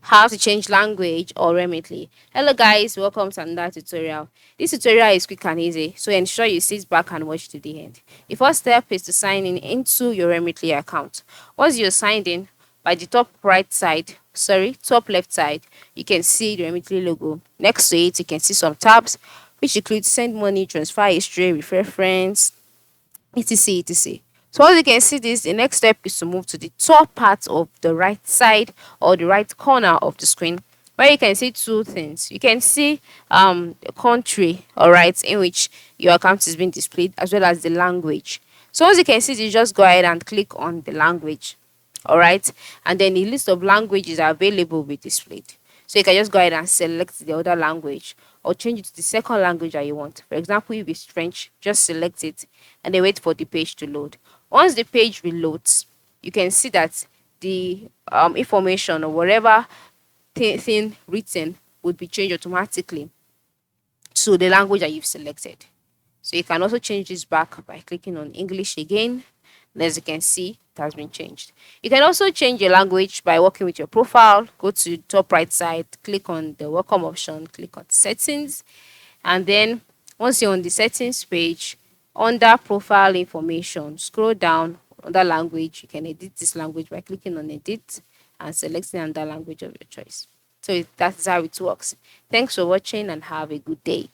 how to change language or Remitly. Hello guys, welcome to another tutorial. This tutorial is quick and easy, so ensure you sit back and watch to the end. The first step is to sign in into your Remitly account. Once you're signed in, by the top left side, you can see the Remitly logo. Next to it, you can see some tabs, which include send money, transfer history, refer friends, etc etc. So as you can see this, the next step is to move to the top part of the right side or the right corner of the screen, where you can see two things. You can see the country, all right, in which your account is being displayed, as well as the language. So as you can see, you just go ahead and click on the language, all right, and then the list of languages available will be displayed. So you can just go ahead and select the other language or change it to the second language that you want. For example, if it's French, just select it and then wait for the page to load. Once the page reloads, you can see that the information or whatever thing written would be changed automatically to the language that you've selected. So you can also change this back by clicking on English again. And as you can see, it has been changed. You can also change your language by working with your profile. Go to the top right side, click on the welcome option, click on settings, and then once you're on the settings page, under profile information, scroll down under language. You can edit this language by clicking on edit and selecting another language of your choice. So that is how it works. Thanks for watching and have a good day.